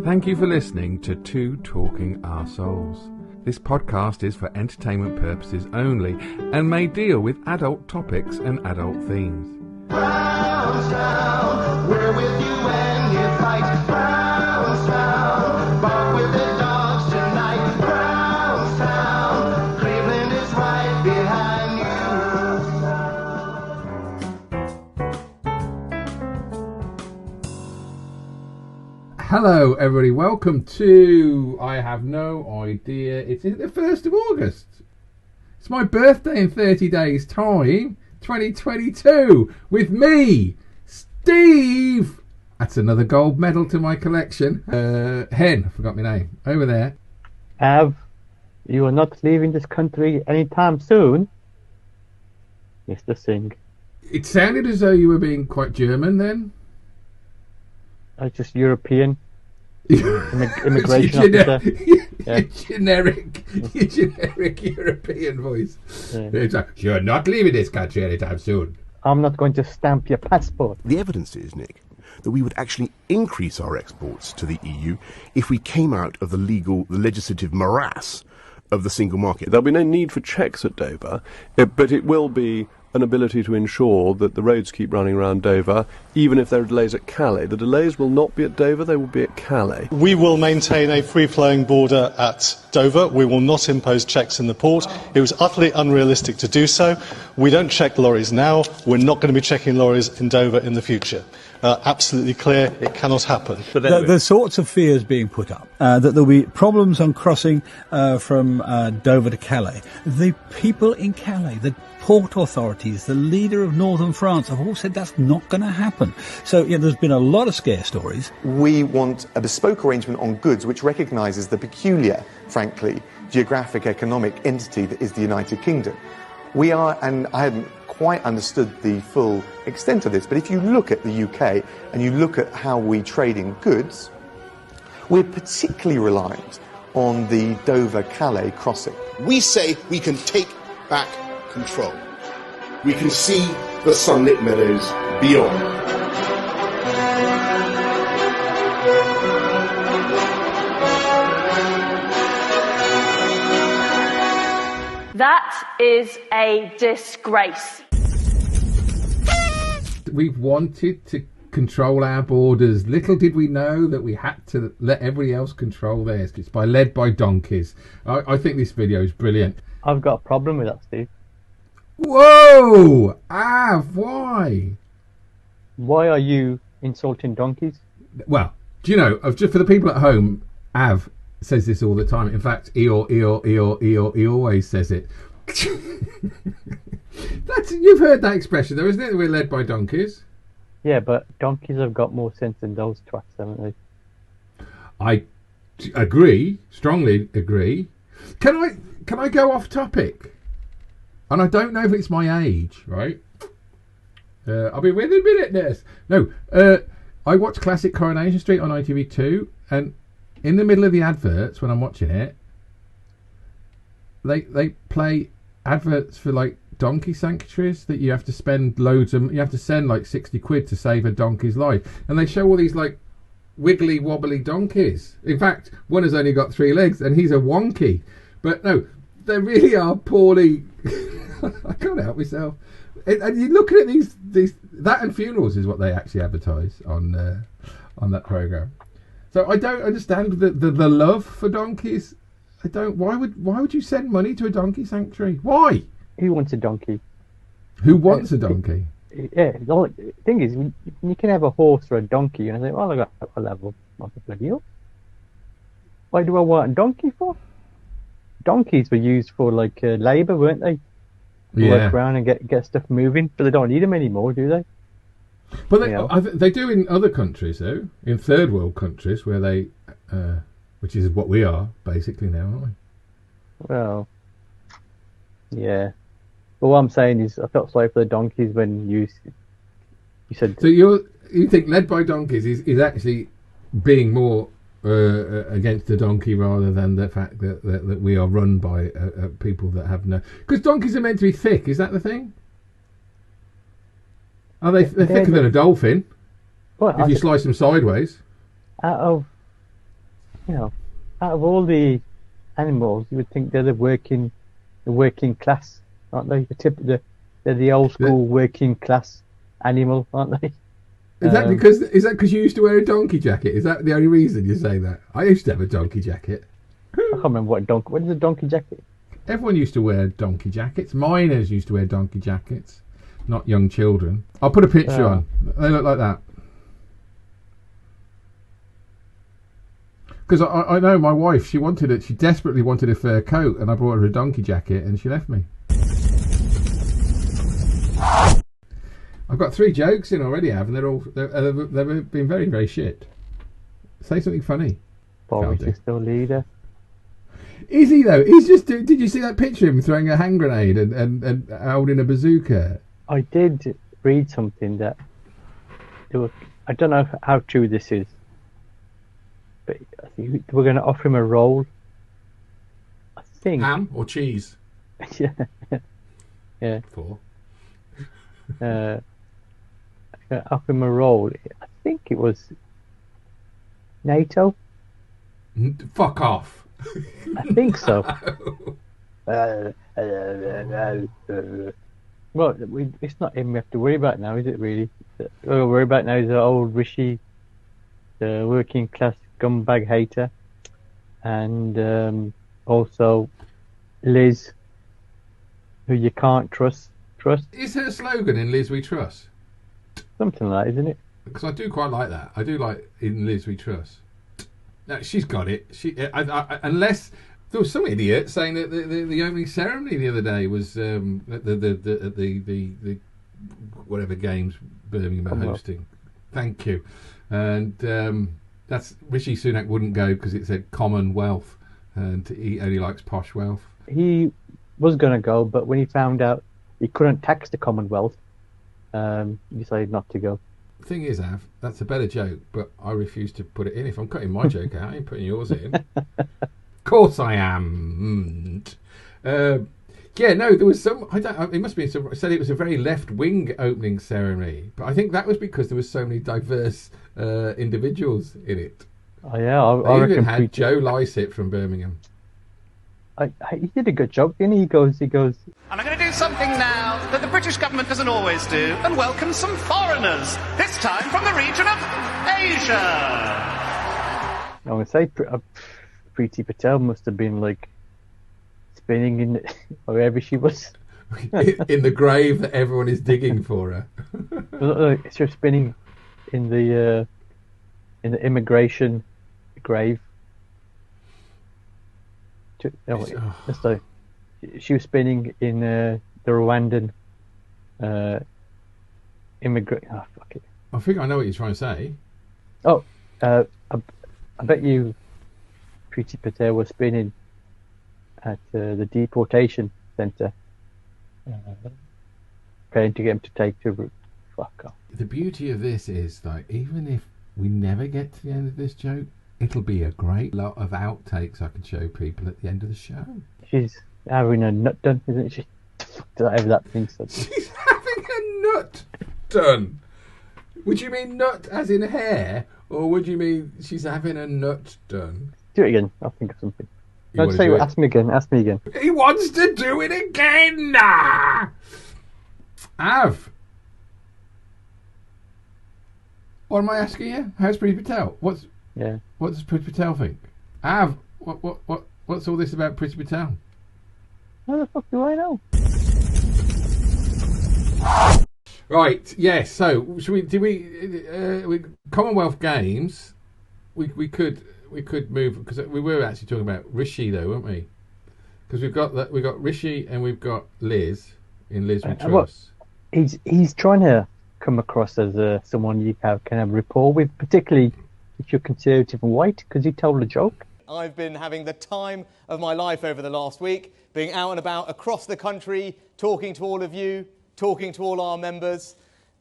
Thank you for listening to Two Talking Arseholes. This podcast is for entertainment purposes only and may deal with adult topics and adult themes. Brownstown, we're with you when you fight. Brownstown, bark with the dogs tonight. Brownstown, Cleveland is right behind you. Hello everybody, welcome to, I have no idea, it's the 1st of August. It's my birthday in 30 days time, 2022, with me, Steve. That's another gold medal to my collection. Hen, I forgot my name, over there. Av, you are not leaving this country anytime soon. Mr. Singh. It sounded as though you were being quite German then. Just European. Immigration officer. Yeah. Generic European voice. Yeah. It's like, you're not leaving this country anytime soon. I'm not going to stamp your passport. The evidence is, Nick, that we would actually increase our exports to the EU if we came out of the legislative morass of the single market. There'll be no need for checks at Dover, but it will be an ability to ensure that the roads keep running around Dover, even if there are delays at Calais. The delays will not be at Dover, they will be at Calais. We will maintain a free-flowing border at Dover. We will not impose checks in the port. It was utterly unrealistic to do so. We don't check lorries now. We're not going to be checking lorries in Dover in the future. Absolutely clear, it cannot happen. The sorts of fears being put up, that there'll be problems on crossing from Dover to Calais. The people in Calais, the port authorities, the leader of northern France have all said that's not going to happen. So there's been a lot of scare stories. We want a bespoke arrangement on goods which recognises the peculiar, frankly, geographic economic entity that is the United Kingdom. We are, and I hadn't quite understood the full extent of this, but if you look at the UK and you look at how we trade in goods, we're particularly reliant on the Dover-Calais crossing. We say we can take back control. We can see the sunlit meadows beyond. That is a disgrace. We've wanted to control our borders. Little did we know that we had to let everybody else control theirs. It's led by donkeys. I think this video is brilliant. I've got a problem with that, Steve. Whoa! Av, why? Why are you insulting donkeys? Well, do you know, just for the people at home, Av says this all the time. In fact, he always says it. You've heard that expression though, isn't it? We're led by donkeys. Yeah, but donkeys have got more sense than those twats, haven't they? I agree, strongly agree. Can I go off topic? And I don't know if it's my age, right? I'll be with a minute, nurse. No, I watch classic Coronation Street on ITV2, and in the middle of the adverts, when I'm watching it, they play adverts for like donkey sanctuaries that you have to spend you have to send like 60 quid to save a donkey's life, and they show all these like wiggly wobbly donkeys. In fact, one has only got 3 legs, and he's a wonky. But no, they really are poorly. I can't help myself. And you're looking at these that and funerals is what they actually advertise on that programme. So I don't understand the love for donkeys. I don't. Why would you send money to a donkey sanctuary? Why? Who wants a donkey? Who wants a donkey? Yeah, the thing is, you can have a horse or a donkey, and I think, well, I got a level, not a bloody hell. Why do I want a donkey for? Donkeys were used for like labour, weren't they? Yeah. Work around and get stuff moving, but they don't need them anymore, do they? But they do in other countries, though. In third world countries, where they, which is what we are basically now, aren't we? Well, yeah. But what I'm saying is, I felt sorry for the donkeys when you said. So you think led by donkeys is actually being more against the donkey rather than the fact that we are run by people that have no. Because donkeys are meant to be thick. Is that the thing? Are they're thicker than a dolphin? Well, if you slice them sideways. Out of you know, out of all the animals, you would think they're the working class, aren't they? They're the old school working class animal, aren't they? Is that because you used to wear a donkey jacket? Is that the only reason you say that? I used to have a donkey jacket. I can't remember what is a donkey jacket? Everyone used to wear donkey jackets. Miners used to wear donkey jackets, not young children. I'll put a picture on. They look like that. Because I know my wife, she desperately wanted a fur coat, and I brought her a donkey jacket, and she left me. I've got 3 jokes in already, and they've been very, very shit. Say something funny. Boris is still leader. Is he though? He's just. Did you see that picture of him throwing a hand grenade and holding a bazooka? I did read something that I don't know how true this is, but I think we're going to offer him a role. I think ham or cheese. Yeah. Yeah. 4. Offer him a role. I think it was NATO. Fuck off. I think so. Well, it's not him we have to worry about now, is it really? What we'll worry about now is the old Rishi, the working class scumbag hater, and also Liz, who you can't trust. Is her slogan "In Liz We Trust"? Something like that, isn't it? Because I do quite like that. I do like "In Liz We Trust." No, she's got it. Unless there was some idiot saying that the opening ceremony the other day was the whatever games Birmingham are hosting. Thank you. And that's Rishi Sunak wouldn't go because it said Commonwealth, and he only likes posh wealth. He was going to go, but when he found out he couldn't tax the Commonwealth, he decided not to go. Thing is, Av, that's a better joke, but I refuse to put it in. If I'm cutting my joke out, I ain't putting yours in. Of course I am. Yeah, no, there was some. It must be some. Said it was a very left-wing opening ceremony, but I think that was because there was so many diverse individuals in it. Oh yeah, I even reckon had Joe Lycett from Birmingham. He did a good job, didn't he? He goes. And I'm going to do something now that the British government doesn't always do, and welcome some foreigners, this time from the region of Asia. I would say Preeti Patel must have been like spinning in wherever she was. In the grave that everyone is digging for her. She was spinning in the immigration grave. She was spinning in the Rwandan immigrant. Oh, fuck it. I think I know what you're trying to say. Oh, I bet you Preeti Patel was spinning at the deportation centre, trying to get him to take the route. Fuck off. The beauty of this is, like, even if we never get to the end of this joke, it'll be a great lot of outtakes I can show people at the end of the show. She's having a nut done, isn't she? Whatever that means. She's having a nut done. Would you mean nut as in hair, or would you mean she's having a nut done? Do it again. I'll think of something. No, say what? Ask me again. He wants to do it again. Av. What am I asking you? How's Preeti Patel? What does Preeti Patel think? Av, what's all this about Preeti Patel? How the fuck do I know? Right, yes. So, should we Commonwealth Games? We could move, because we were actually talking about Rishi though, weren't we? Because we've got Rishi and we've got Liz in Liz We Trust. He's trying to come across as someone you can have rapport with, particularly if you're conservative and white, because he told a joke. I've been having the time of my life over the last week, being out and about across the country, talking to all of you, talking to all our members.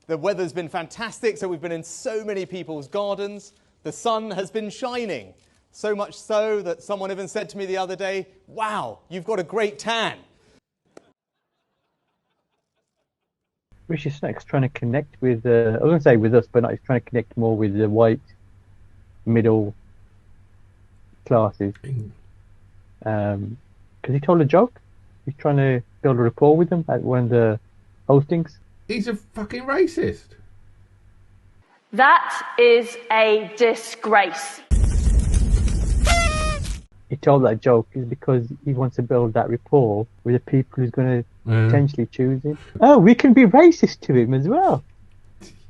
The weather's been fantastic, so we've been in so many people's gardens. The sun has been shining, so much so that someone even said to me the other day, "Wow, you've got a great tan." Rishi Sunak's trying to connect with, I was going to say with us, but not, he's trying to connect more with the white, middle classes. Because he told a joke. He's trying to build a rapport with them at one of the hostings. He's a fucking racist. That is a disgrace. He told that joke is because he wants to build that rapport with the people who's going to potentially choose him. Oh, we can be racist to him as well.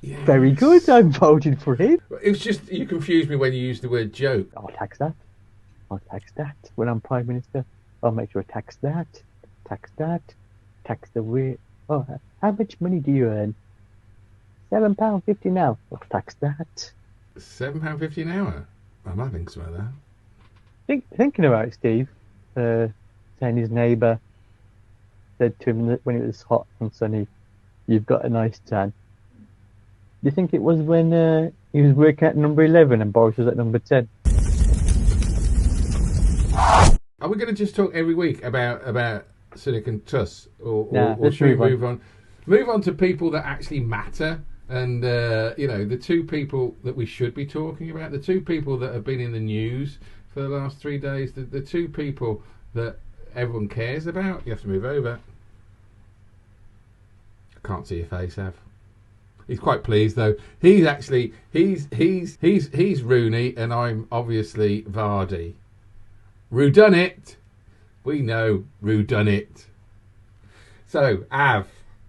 Yes. Very good. I'm voting for him. It was just, you confused me when you used the word joke. I'll tax that. I'll tax that. When I'm Prime Minister, I'll make sure I tax that. Tax that. Tax the way. Oh, how much money do you earn? £7.50 now. I'll tax that. £7.50 an hour? I'm having some of that. Thinking about it, Steve, saying his neighbour said to him that when it was hot and sunny, you've got a nice tan. Do you think it was when he was working at number 11 and Boris was at number 10? Are we going to just talk every week about Sunak and Truss? Or should we move on? Move on to people that actually matter. And, the two people that we should be talking about, the two people that have been in the news for the last 3 days, the two people that everyone cares about. You have to move over. I can't see your face, Av. He's quite pleased though. He's Rooney, and I'm obviously Vardy. Roo done it. We know Roo done it. So Av,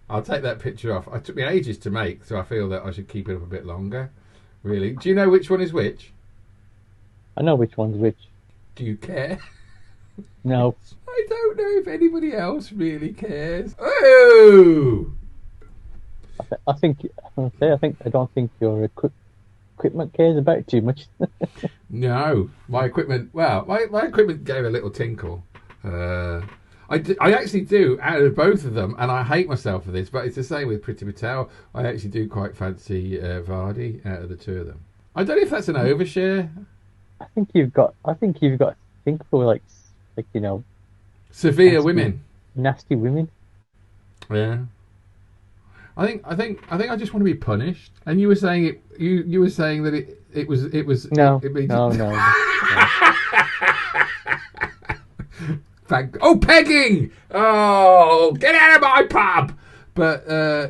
I'll take that picture off. It took me ages to make, so I feel that I should keep it up a bit longer. Really, do you know which one is which? I know which one's which. Do you care? No. I don't know if anybody else really cares. Oh! I don't think your equipment cares about it too much. No, my equipment. Well, my equipment gave a little tinkle. I actually do out of both of them, and I hate myself for this, but it's the same with Priti Patel. I actually do quite fancy Vardy out of the two of them. I don't know if that's an overshare. I think you've got to think for like severe women, nasty women. Yeah. I think I just want to be punished. And you were saying it. You were saying that it was no. Pegging! Oh, get out of my pub! But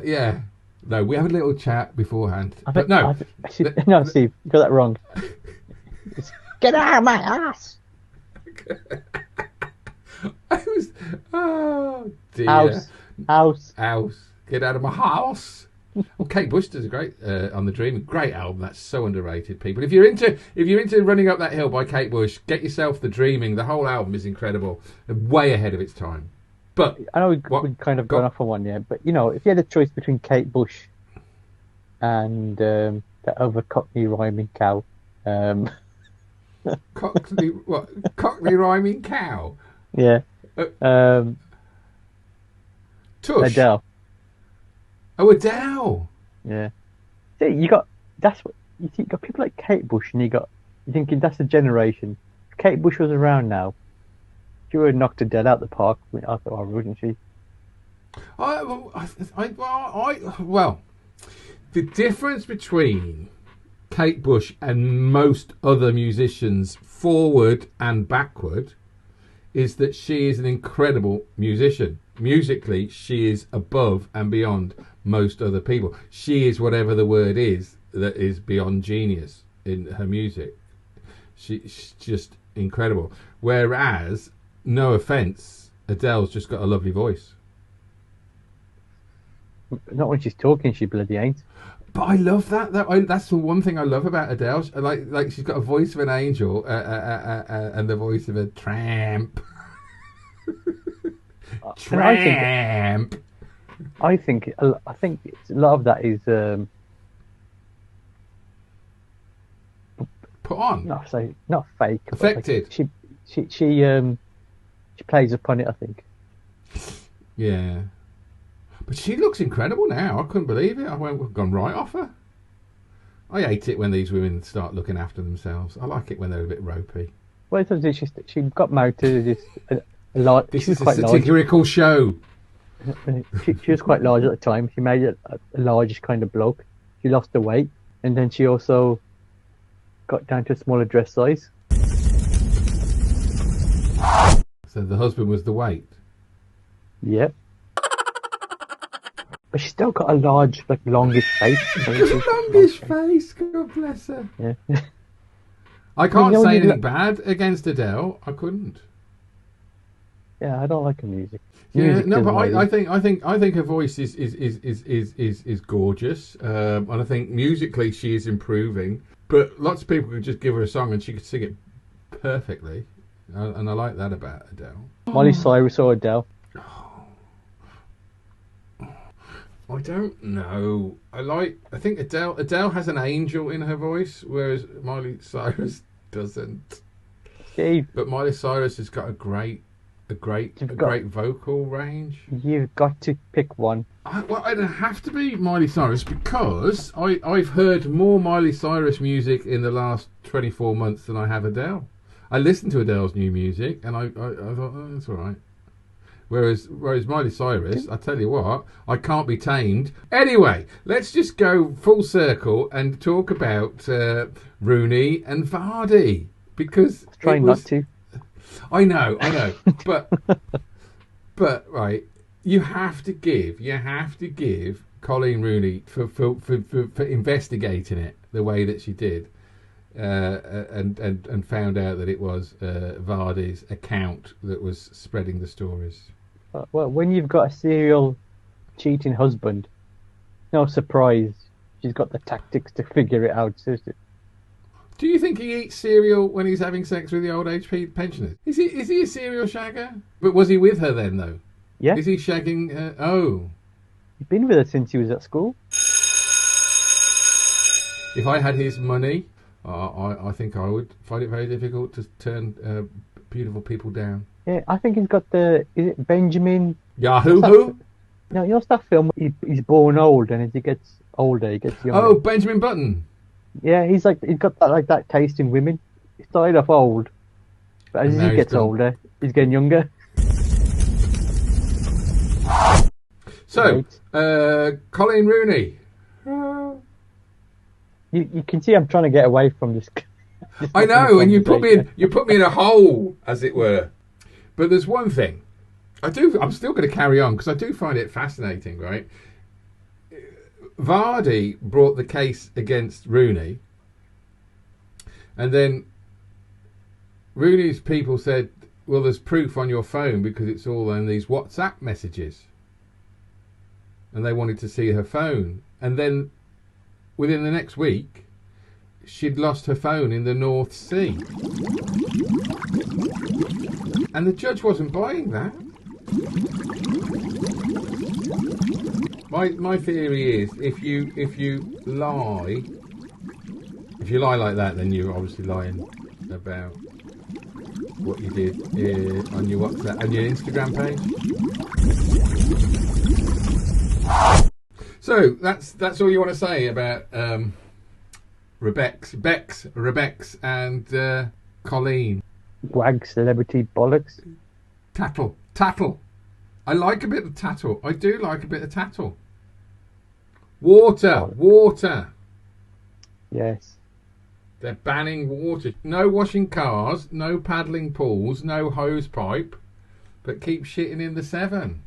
yeah, no, we have a little chat beforehand. No, Steve, you got that wrong. Get out of my ass! Oh dear. House. Get out of my house. Well, Kate Bush does a great on the Dream. Great album. That's so underrated, people. If you're into Running Up That Hill by Kate Bush, get yourself The Dreaming. The whole album is incredible, way ahead of its time. But I know we've kind of gone off on one, yeah. But if you had a choice between Kate Bush and that other Cockney rhyming cow, Cockney rhyming cow. Yeah. Tush. Adele. Oh, Adele. Yeah. See, you got people like Kate Bush, and you're thinking that's a generation. If Kate Bush was around now, she would have knocked Adele out the park. I thought, wouldn't she? Well, the difference between Kate Bush and most other musicians, forward and backward, is that she is an incredible musician. Musically, she is above and beyond most other people. She is whatever the word is that is beyond genius in her music. She's just incredible. Whereas, no offence, Adele's just got a lovely voice. Not when she's talking, she bloody ain't. But I love that. That's the one thing I love about Adele. Like she's got a voice of an angel and the voice of a tramp. Tramp. I think a lot of that is put on. Not fake. Affected. She plays upon it, I think. Yeah. But she looks incredible now. I couldn't believe it. I've gone right off her. I hate it when these women start looking after themselves. I like it when they're a bit ropey. Well, she got married to this a lot. This is a satirical show. She was quite large at the time. She made a largish kind of bloke. She lost the weight, and then she also got down to a smaller dress size. So the husband was the weight. Yep. But she's still got a large, like, longish face. Longish face, God bless her. Yeah. I can't say anything bad against Adele. I couldn't. Yeah, I don't like her music. Yeah, no, but I think her voice is gorgeous, and I think musically she is improving. But lots of people could just give her a song and she could sing it perfectly, and I like that about Adele. Miley Cyrus or Adele? I don't know. I think Adele has an angel in her voice, whereas Miley Cyrus doesn't. Steve. But Miley Cyrus has got a great vocal range. You've got to pick one. It'd have to be Miley Cyrus because I've heard more Miley Cyrus music in the last 24 months than I have Adele. I listened to Adele's new music and I thought, oh, that's all right. Whereas Miley Cyrus, I tell you what, I can't be tamed. Anyway, let's just go full circle and talk about Rooney and Vardy because not to. I know, but right, you have to give Colleen Rooney for investigating it the way that she did, and found out that it was Vardy's account that was spreading the stories. Well, when you've got a serial cheating husband, no surprise, she's got the tactics to figure it out. Do you think he eats cereal when he's having sex with the old age pensioners? Is he a cereal shagger? But was he with her then, though? Yeah. Is he shagging her? Oh. He's been with her since he was at school. If I had his money, I think I would find it very difficult to turn beautiful people down. Yeah, I think he's got is it Benjamin? Yahoo who? No, you know that film? He's born old, and as he gets older, he gets younger. Oh, Benjamin Button. Yeah, he's got that taste in women. He started off old, but as he gets older, he's getting younger. So, Colleen Rooney. You can see I'm trying to get away from this. I know, and you put me in a hole, as it were. But there's one thing. I'm still going to carry on because I do find it fascinating, right? Vardy brought the case against Rooney, and then Rooney's people said, well, there's proof on your phone because it's all in these WhatsApp messages. And they wanted to see her phone. And then within the next week, she'd lost her phone in the North Sea. And the judge wasn't buying that. My theory is if you lie like that, then you're obviously lying about what you did on your WhatsApp and your Instagram page. So that's all you want to say about Rebecca and Colleen. Wag celebrity bollocks. Tattle. I like a bit of tattle. I do like a bit of tattle. Water. Yes. They're banning water. No washing cars, no paddling pools, no hose pipe, but keep shitting in the Severn.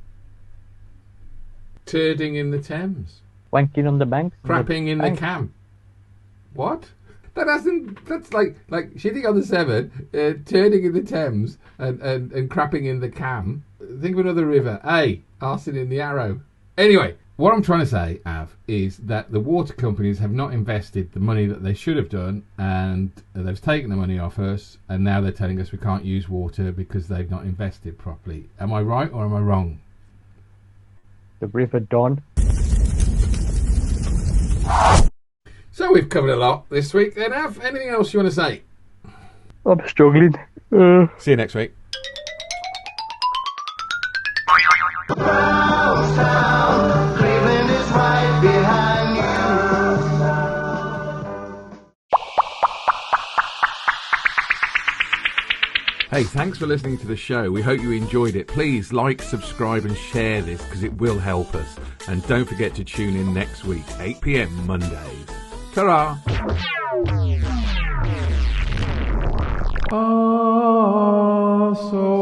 Turding in the Thames. Wanking on the banks. Crapping in the Cam. What? That's like shitting on the Severn, turning in the Thames, and crapping in the Cam. Think of another river. Arson in the Arrow. Anyway, what I'm trying to say, Av, is that the water companies have not invested the money that they should have done, and they've taken the money off us, and now they're telling us we can't use water because they've not invested properly. Am I right or am I wrong? The River Don. So we've covered a lot this week. Then, Av, anything else you want to say? I'm struggling. See you next week. Brownstown, Cleveland is right behind you. Hey, thanks for listening to the show. We hope you enjoyed it. Please like, subscribe and share this because it will help us. And don't forget to tune in next week, 8 p.m. Mondays. Ta-ra! So